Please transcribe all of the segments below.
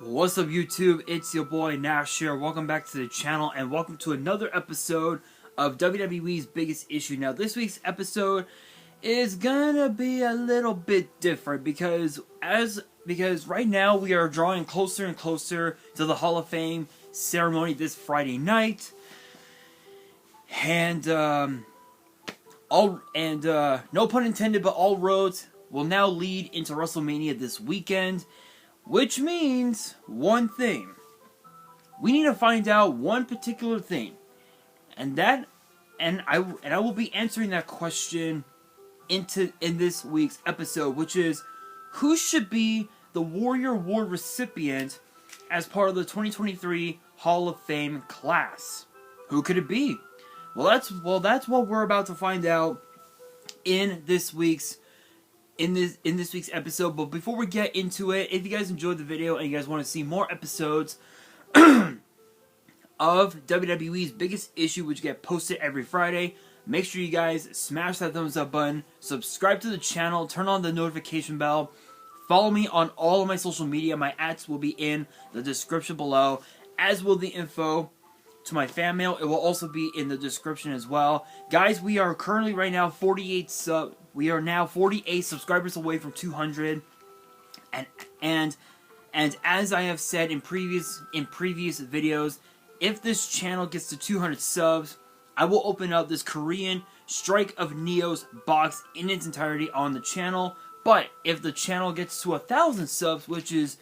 What's up YouTube, it's your boy Nash here. Welcome back to the channel and welcome to another episode of WWE's Biggest Issue. Now this week's episode is gonna be a little bit different because right now we are drawing closer and closer to the Hall of Fame ceremony this Friday night. And no pun intended, but all roads will now lead into WrestleMania this weekend. Which means one thing. We need to find out one particular thing. And I will be answering that question in this week's episode, which is who should be the Warrior Award recipient as part of the 2023 Hall of Fame class. Who could it be? Well, that's what we're about to find out in this week's episode. But before we get into it, if you guys enjoyed the video and you guys want to see more episodes of WWE's Biggest Issue, which get posted every Friday, make sure you guys smash that thumbs up button, subscribe to the channel, turn on the notification bell, follow me on all of my social media. My ads will be in the description below, as will the info to my fan mail. It will also be in the description as well. Guys, we are currently right now 48 subscribers away from 200. And as I have said in previous videos, if this channel gets to 200 subs, I will open up this Korean Strike of Neos box in its entirety on the channel. But if the channel gets to 1,000 subs, which is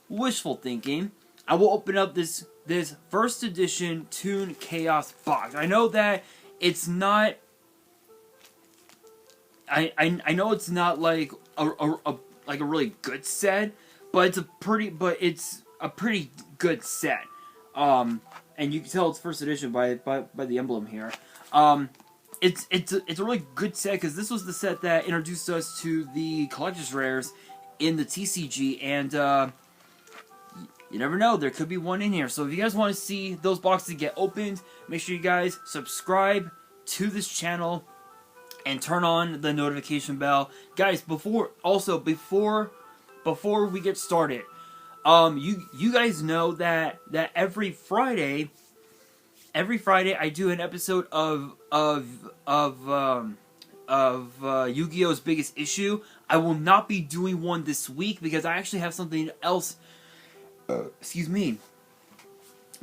wishful thinking, I will open up this first edition Toon Chaos box. I know that it's not. I know it's not like a really good set, but it's a pretty good set. And you can tell it's first edition by the emblem here. It's a really good set because this was the set that introduced us to the collector's rares in the TCG, and you never know, there could be one in here. So if you guys want to see those boxes get opened, make sure you guys subscribe to this channel and turn on the notification bell. Guys, before we get started, you guys know that every Friday I do an episode of Yu-Gi-Oh's Biggest Issue. I will not be doing one this week because I actually have something else. Excuse me.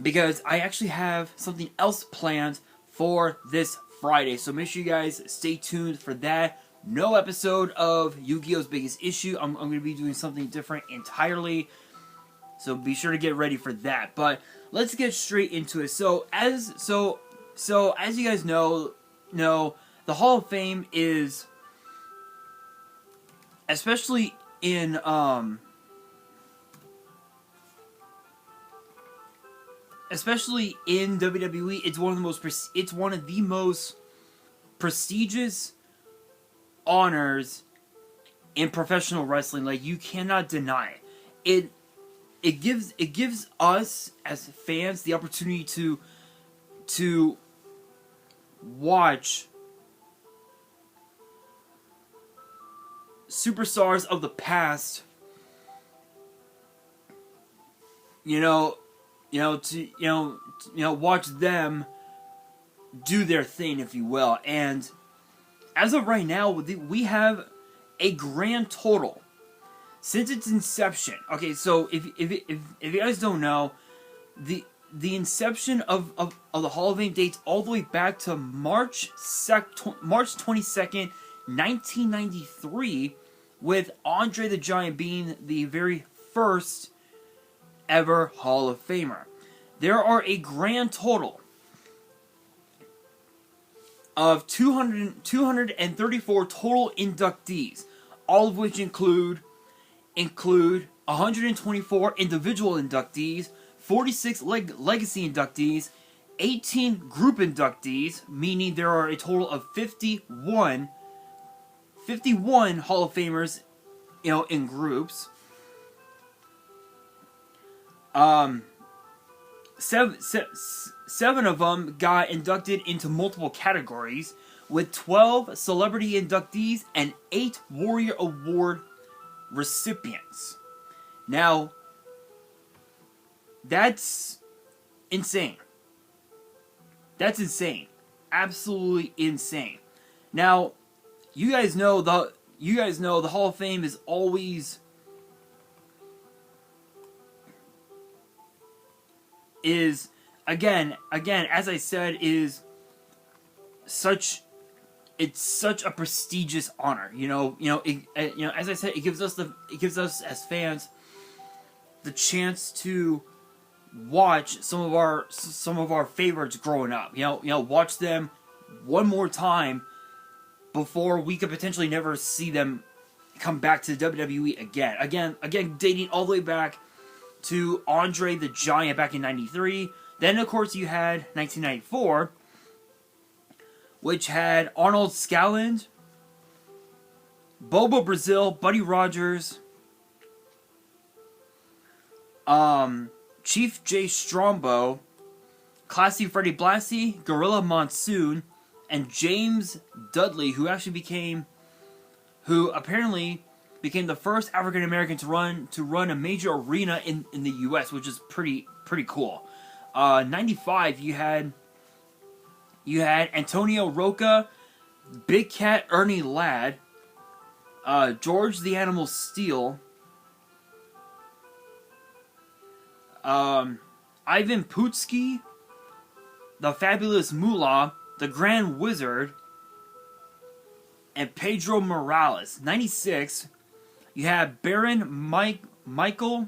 Because I actually have something else planned for this Friday. So make sure you guys stay tuned for that. No episode of Yu-Gi-Oh's Biggest Issue. I'm going to be doing something different entirely. So be sure to get ready for that. But let's get straight into it. So as you guys know, the Hall of Fame is, especially in WWE, it's one of the most prestigious honors in professional wrestling. Like, you cannot deny it. It gives us as fans the opportunity to watch superstars of the past, watch them do their thing, if you will. And as of right now, we have a grand total since its inception. Okay, so if you guys don't know, the inception of the Hall of Fame dates all the way back to March 22nd, 1993, with Andre the Giant being the very first ever Hall of Famer. There are a grand total of 234 total inductees, all of which include 124 individual inductees, 46 legacy inductees, 18 group inductees, meaning there are a total of 51 Hall of Famers, in groups. Seven of them got inducted into multiple categories, with 12 celebrity inductees and 8 Warrior Award recipients. Now, That's insane. That's insane. Absolutely insane. Now, you guys know the Hall of Fame is always again as I said is such a prestigious honor. As I said, it gives us as fans the chance to watch some of our favorites growing up. Watch them one more time before we could potentially never see them come back to the WWE again. Again, dating all the way back to Andre the Giant back in '93. Then, of course, you had 1994, which had Arnold Scalland, Bobo Brazil, Buddy Rogers, Chief J. Strombo, Classy Freddie Blassie, Gorilla Monsoon, and James Dudley, who apparently became the first African American to run a major arena in the U.S., which is pretty cool. 95, you had Antonio Rocca, Big Cat Ernie Ladd, George the Animal Steele, Ivan Putski, the Fabulous Moolah, the Grand Wizard, and Pedro Morales. 96, you have Baron Michael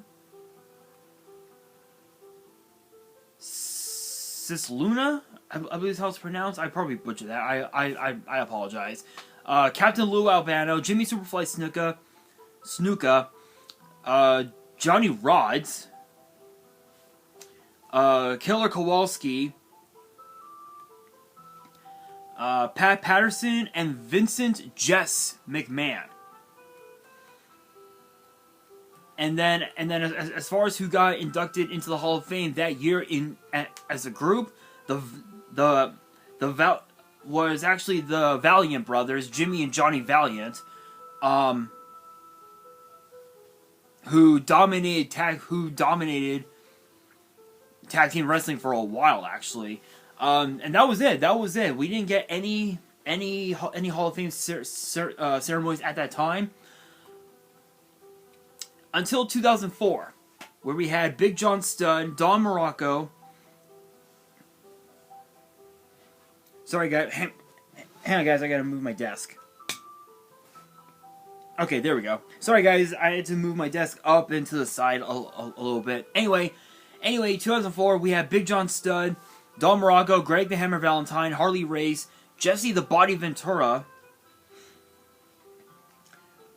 Cisluna, I believe is how it's pronounced. I probably butchered that. I apologize. Captain Lou Albano, Jimmy Superfly Snuka, Johnny Rods, Killer Kowalski, Pat Patterson, and Vincent Jess McMahon. And then as far as who got inducted into the Hall of Fame that year as a group, was actually the Valiant brothers, Jimmy and Johnny Valiant, who dominated tag team wrestling for a while, actually. And that was it. We didn't get any Hall of Fame ceremonies at that time until 2004, where we had Big John Studd, Don Morocco. Sorry, guys. Hang on, guys. I gotta move my desk. Okay, there we go. Sorry, guys. I had to move my desk up and to the side a little bit. Anyway, 2004, we had Big John Studd, Don Morocco, Greg the Hammer Valentine, Harley Race, Jesse the Body Ventura,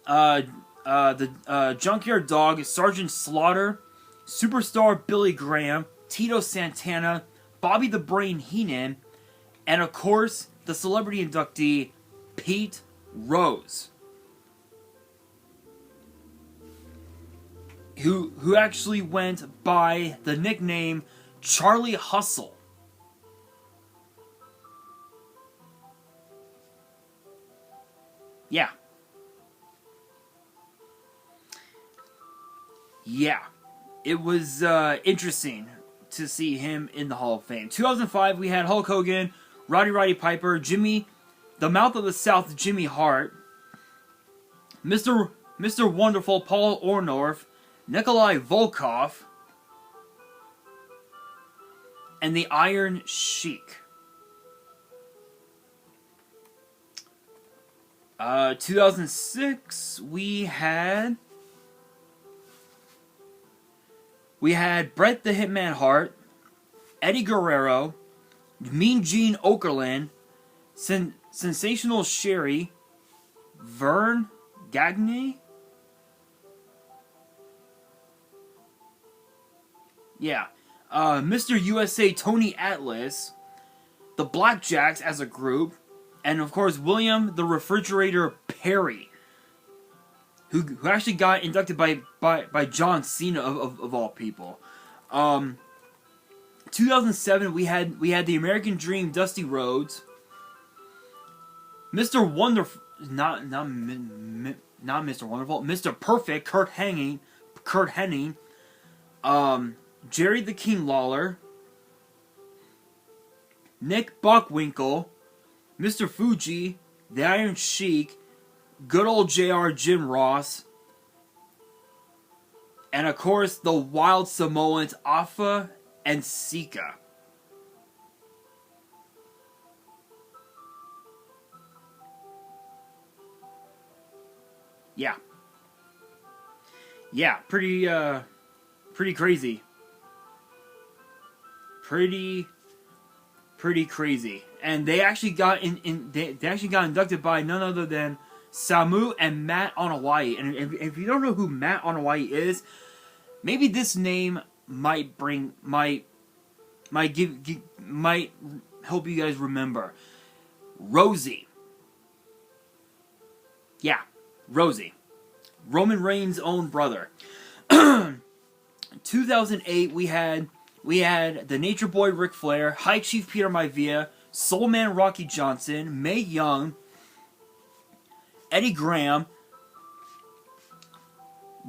the Junkyard Dog, Sergeant Slaughter, Superstar Billy Graham, Tito Santana, Bobby the Brain Heenan, and of course, the celebrity inductee, Pete Rose, who actually went by the nickname Charlie Hustle. Yeah. It was interesting to see him in the Hall of Fame. 2005, we had Hulk Hogan, Roddy Piper, Jimmy, the Mouth of the South, Jimmy Hart, Mr. Wonderful, Paul Orndorff, Nikolai Volkov, and the Iron Sheik. 2006, we had Bret the Hitman Hart, Eddie Guerrero, Mean Gene Okerlund, Sensational Sherry, Vern Gagne. Yeah. Mr. USA Tony Atlas, the Blackjacks as a group, and of course William the Refrigerator Perry, who actually got inducted by John Cena of all people. 2007, we had the American Dream, Dusty Rhodes, Mr. Wonderful, not Mr. Wonderful, Mr. Perfect, Kurt Hennig, Jerry the King Lawler, Nick Bockwinkel, Mr. Fuji, the Iron Sheik, good old JR Jim Ross, and of course the Wild Samoans Afa and Sika. Yeah. Yeah, pretty crazy. Pretty crazy. And they actually got they actually got inducted by none other than Samu and Matt Onawai. And if you don't know who Matt Onawai is, maybe this name might help you guys remember. Rosie. Yeah, Rosie. Roman Reigns' own brother. 2008, we had the Nature Boy Ric Flair, High Chief Peter Maivia, Soul Man Rocky Johnson, Mae Young, Eddie Graham,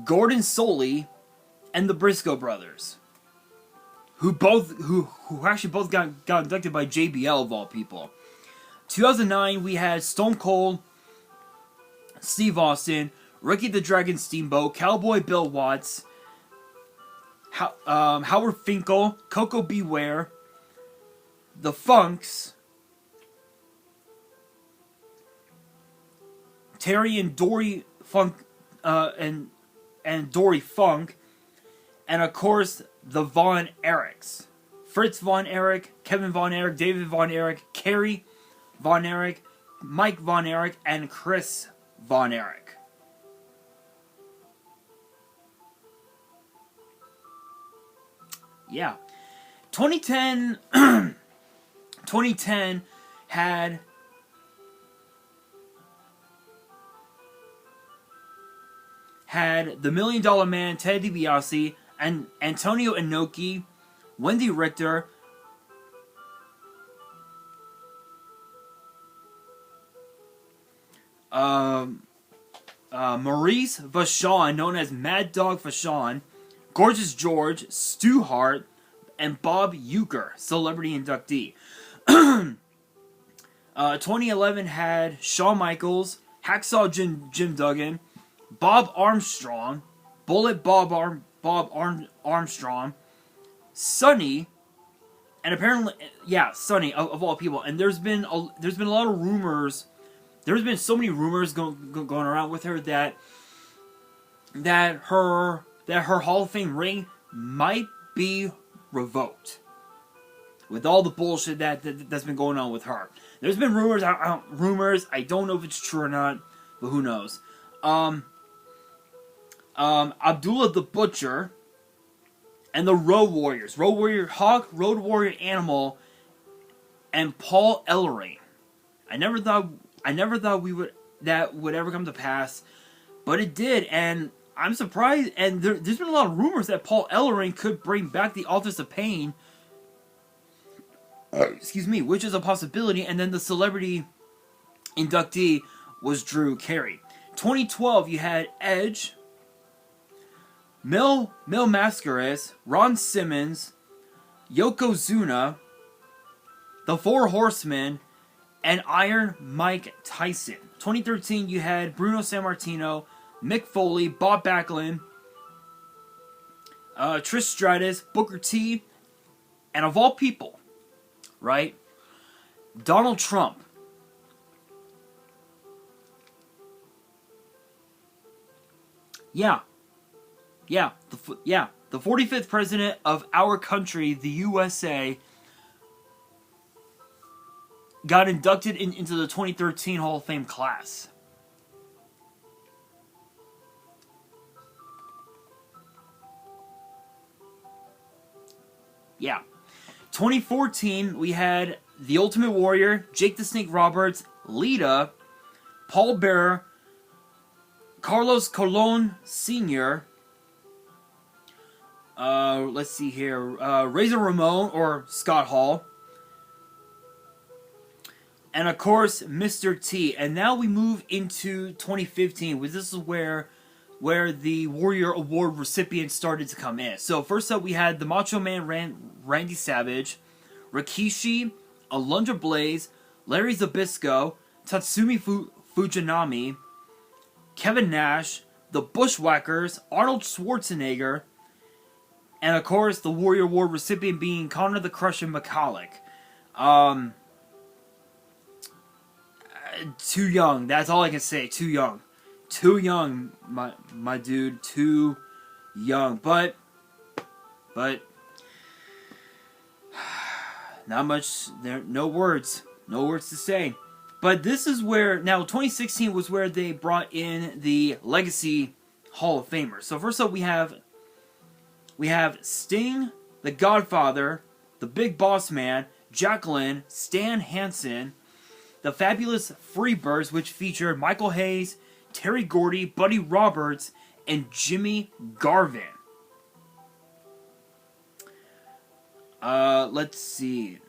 Gordon Soley, and the Briscoe brothers, who actually both got inducted by JBL of all people. 2009, we had Stone Cold Steve Austin, Ricky the Dragon Steamboat, Cowboy Bill Watts, Howard Finkel, Coco Beware, the Funks, Terry and Dory Funk, and Dory Funk, and of course the Von Erichs, Fritz Von Erich, Kevin Von Erich, David Von Erich, Kerry Von Erich, Mike Von Erich, and Chris Von Erich. Yeah. 2010 had the $1 Million Man Ted DiBiase and Antonio Inoki, Wendy Richter, Maurice Vachon, known as Mad Dog Vachon, Gorgeous George, Stu Hart, and Bob Uecker, celebrity inductee. 2011 had Shawn Michaels, Hacksaw Jim Duggan, Bob Armstrong, Bullet Bob Armstrong, Sonny, and apparently, yeah, Sonny of all people. And there's been a lot of rumors. There's been so many rumors going around with her that her Hall of Fame ring might be revoked with all the bullshit that's been going on with her. There's been rumors. I don't know if it's true or not, but who knows? Abdullah the Butcher and the Road Warriors, Road Warrior Hawk, Road Warrior Animal, and Paul Ellering. I never thought that would ever come to pass, but it did, and I'm surprised. And there's been a lot of rumors that Paul Ellering could bring back the Authors of Pain. Excuse me, which is a possibility. And then the celebrity inductee was Drew Carey. 2012, you had Edge, Mil Mascaras, Ron Simmons, Yokozuna, the Four Horsemen, and Iron Mike Tyson. 2013, you had Bruno Sammartino, Mick Foley, Bob Backlund, Trish Stratus, Booker T, and of all people, right, Donald Trump. The 45th president of our country, the USA, got inducted into the 2013 Hall of Fame class. Yeah. 2014, we had The Ultimate Warrior, Jake the Snake Roberts, Lita, Paul Bearer, Carlos Colon Sr., let's see here, Razor Ramon, or Scott Hall, and of course, Mr. T. And now we move into 2015, which this is where where the Warrior Award recipients started to come in. So first up, we had the Macho Man Randy Savage, Rikishi, Alundra Blaze, Larry Zbyszko, Tatsumi Fujinami, Kevin Nash, the Bushwhackers, Arnold Schwarzenegger, and of course the Warrior Award recipient being Connor the Crusher McCulloch. Too young. That's all I can say. Too young. Too young, my dude. Too young. But not much there. No words. No words to say. But this is where, now 2016 was where they brought in the Legacy Hall of Famers. So first up we have Sting, the Godfather, the Big Boss Man, Jacqueline, Stan Hansen, the Fabulous Freebirds, which featured Michael Hayes, Terry Gordy, Buddy Roberts, and Jimmy Garvin. Let's see.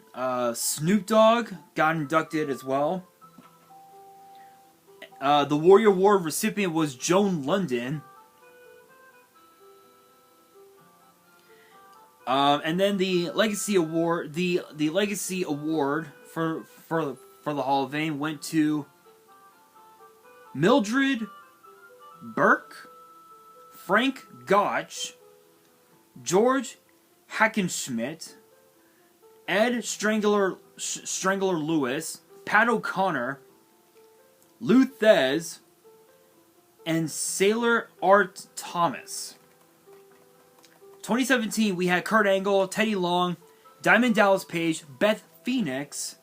Snoop Dogg got inducted as well. The Warrior Award recipient was Joan London. And then the Legacy Award, the Legacy Award for the Hall of Fame went to Mildred Burke, Frank Gotch, George Hackenschmidt, Ed Strangler Lewis, Pat O'Connor, Lou Thez, and Sailor Art Thomas. 2017, we had Kurt Angle, Teddy Long, Diamond Dallas Page, Beth Phoenix,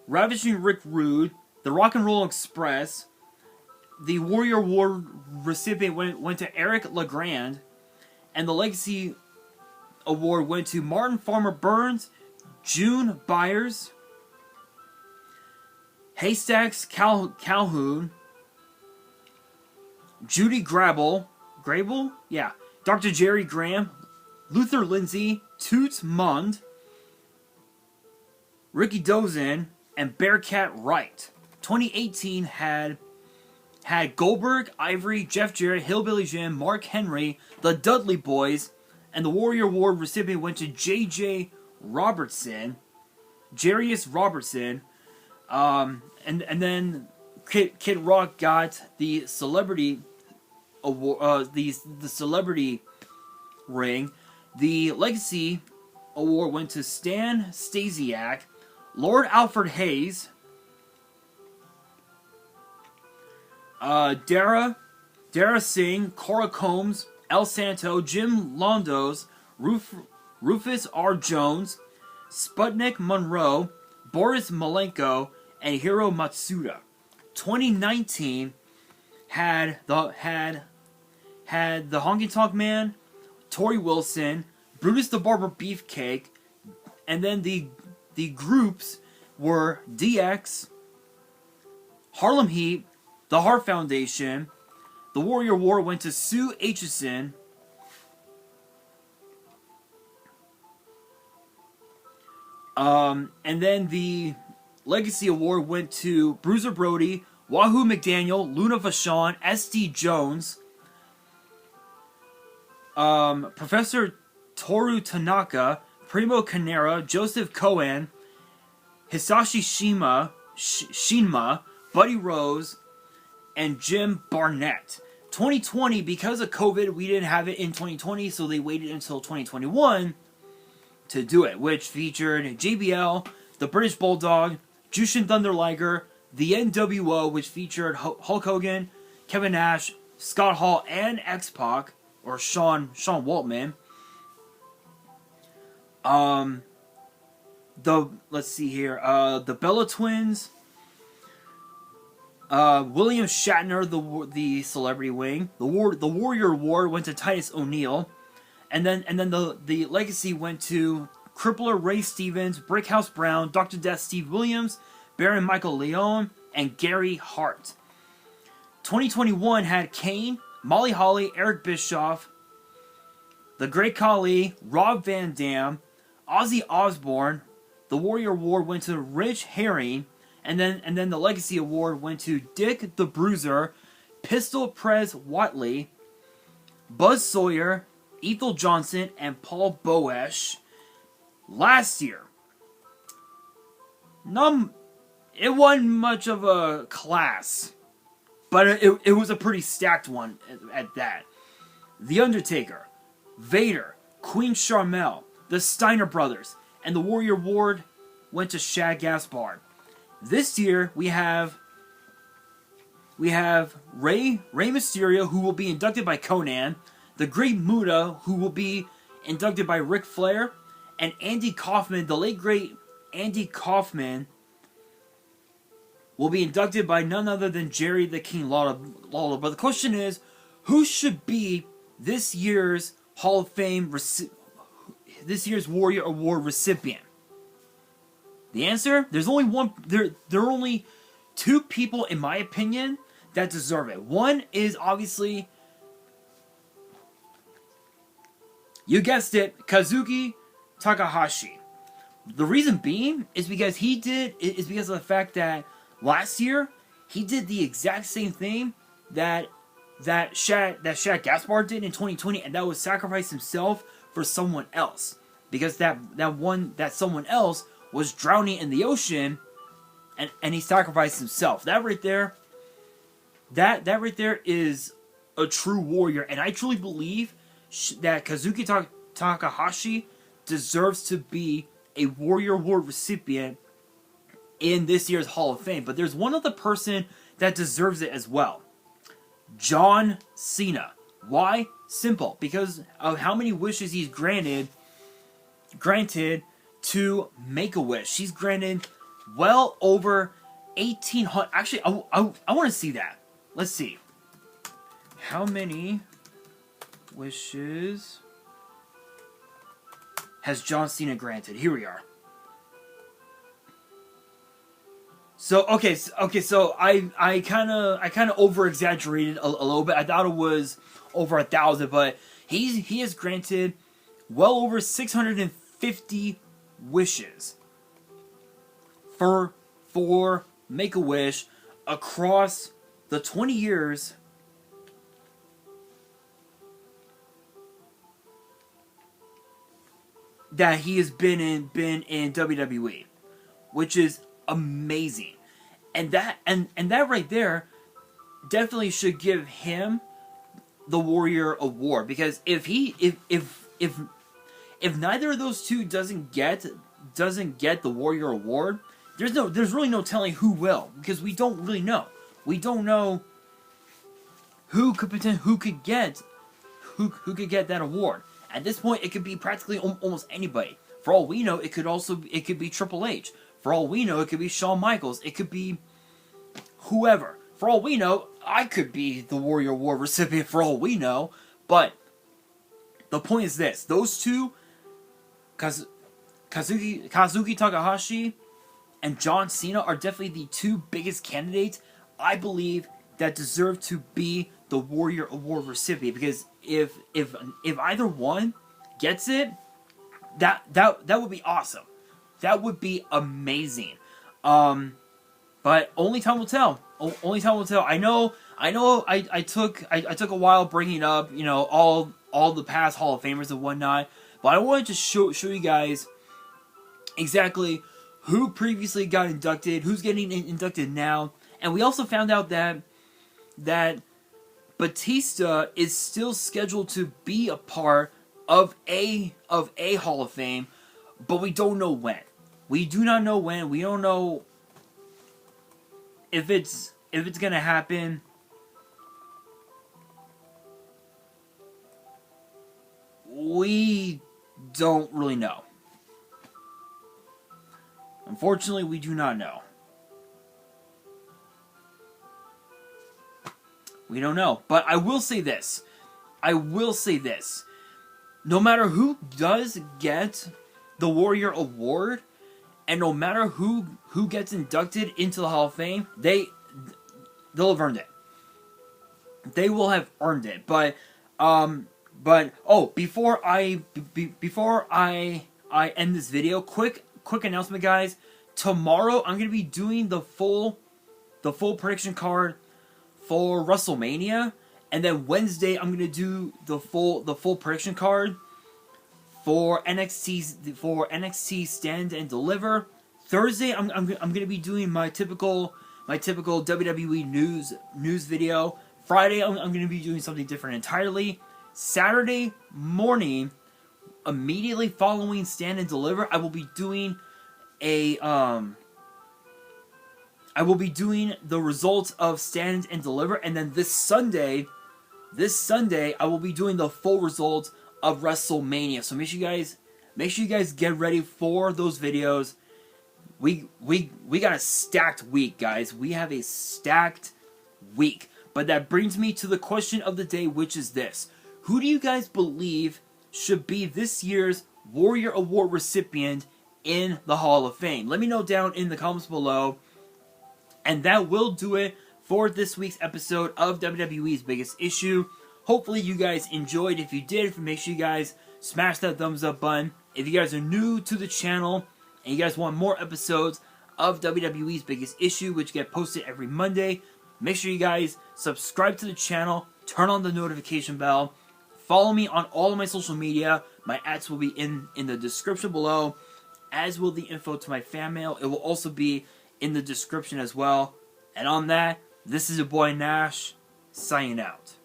Ravishing Rick Rude, the Rock and Roll Express. The Warrior Award recipient went to Eric LeGrand, and the Legacy Award went to Martin Farmer Burns, June Byers, Haystacks Calhoun, Judy Grable, yeah, Dr. Jerry Graham, Luther Lindsay, Toots Mund, Ricky Dozin, and Bearcat Wright. 2018 had Goldberg, Ivory, Jeff Jarrett, Hillbilly Jim, Mark Henry, the Dudley Boys, and the Warrior Award recipient went to J.J. Robertson, Jarius Robertson, and then Kid Rock got the Celebrity Award, the Celebrity ring. The Legacy Award went to Stan Stasiak, Lord Alfred Hayes, Dara Singh, Cora Combs, El Santo, Jim Londos, Rufus R. Jones, Sputnik Monroe, Boris Malenko, and Hiro Matsuda. 2019 had the Honky Tonk Man, Tori Wilson, Brutus the Barber Beefcake, and then the groups were DX, Harlem Heat, the Hart Foundation. The Warrior Award went to Sue Aitchison, and then the Legacy Award went to Bruiser Brody, Wahoo McDaniel, Luna Vachon, S.D. Jones, Professor Toru Tanaka, Primo Canera, Joseph Cohen, Hisashi Shinma, Buddy Rose, and Jim Barnett. 2020, because of COVID, we didn't have it in 2020, so they waited until 2021 to do it, which featured JBL, the British Bulldog, Jushin Thunder Liger, the NWO, which featured Hulk Hogan, Kevin Nash, Scott Hall, and X-Pac, or Sean Waltman. Let's see here, the Bella Twins, William Shatner, the Celebrity Wing. The Warrior Award went to Titus O'Neil, and then the Legacy went to Crippler Ray Stevens, Brickhouse Brown, Dr. Death Steve Williams, Baron Michael Leone, and Gary Hart. 2021 had Kane, Molly Holly, Eric Bischoff, The Great Khali, Rob Van Dam, Ozzy Osbourne. The Warrior Award went to Rich Herring, and then the Legacy Award went to Dick the Bruiser, Pistol Prez Watley, Buzz Sawyer, Ethel Johnson, and Paul Boesch. Last year, it wasn't much of a class, but it was a pretty stacked one at that. The Undertaker, Vader, Queen Sharmell, the Steiner Brothers, and the Warrior Ward went to Shad Gaspard. This year, we have Rey Mysterio, who will be inducted by Conan, the Great Muta, who will be inducted by Ric Flair, and Andy Kaufman, the late great Andy Kaufman, will be inducted by none other than Jerry the King Lawler. But the question is, who should be this year's Hall of Fame, this year's Warrior Award recipient? The answer? There's only one. There are only two people, in my opinion, that deserve it. One is obviously, you guessed it, Kazuki Takahashi. The reason being is because because of the fact that last year he did the exact same thing that Shad Gaspard did in 2020, and that was sacrifice himself for someone else. Because that someone else was drowning in the ocean, and he sacrificed himself. That right there is a true warrior, and I truly believe that Kazuki Takahashi deserves to be a Warrior Award recipient in this year's Hall of Fame. But there's one other person that deserves it as well. John Cena. Why? Simple. Because of how many wishes he's granted to Make-A-Wish. He's granted well over 1,800. Actually, I want to see that. Let's see. How many wishes has John Cena granted? Here we are. So I kind of over exaggerated a little bit. I thought it was over 1,000, but he has granted well over 650 wishes for Make-A-Wish across the 20 years that he has been in WWE, which is amazing. And that right there definitely should give him the Warrior Award, because if neither of those two doesn't get the Warrior Award, there's really no telling who will, because we don't really know. We don't know who could get that award. At this point, it could be practically almost anybody. For all we know, it could be Triple H. For all we know, it could be Shawn Michaels. It could be whoever. For all we know, I could be the Warrior Award recipient for all we know. But the point is this. Those two, Kazuki Takahashi and John Cena, are definitely the two biggest candidates, I believe, that deserve to be the Warrior Award recipient. Because if either one gets it, that would be awesome. That would be amazing. But only time will tell. Only time will tell. I know. I took a while bringing up, all the past Hall of Famers and whatnot, but I wanted to show you guys exactly who previously got inducted, who's getting inducted now, and we also found out that Batista is still scheduled to be a part of a Hall of Fame, but we don't know when. We do not know when. We don't know if it's gonna happen. We don't really know. Unfortunately, we do not know. We don't know. But I will say this. No matter who does get the Warrior Award, and no matter who gets inducted into the Hall of Fame, they'll have earned it. They will have earned it. But before I end this video, quick announcement, guys. Tomorrow I'm gonna be doing the full prediction card for WrestleMania, and then Wednesday I'm gonna do the full prediction card for NXT Stand and Deliver. Thursday I'm gonna be doing my typical WWE news video. Friday I'm gonna be doing something different entirely. Saturday morning, immediately following Stand and Deliver, I will be doing the results of Stand and Deliver, and then this Sunday I will be doing the full results of WrestleMania. So make sure you guys get ready for those videos. We got a stacked week, guys. We have a stacked week. But that brings me to the question of the day, which is this: who do you guys believe should be this year's Warrior Award recipient in the Hall of Fame? Let me know down in the comments below. And that will do it for this week's episode of WWE's Biggest Issue. Hopefully you guys enjoyed. If you did, make sure you guys smash that thumbs up button. If you guys are new to the channel and you guys want more episodes of WWE's Biggest Issue, which get posted every Monday, make sure you guys subscribe to the channel, turn on the notification bell, follow me on all of my social media. My ads will be in the description below, as will the info to my fan mail. It will also be in the description as well. And on that, this is your boy Nash, signing out.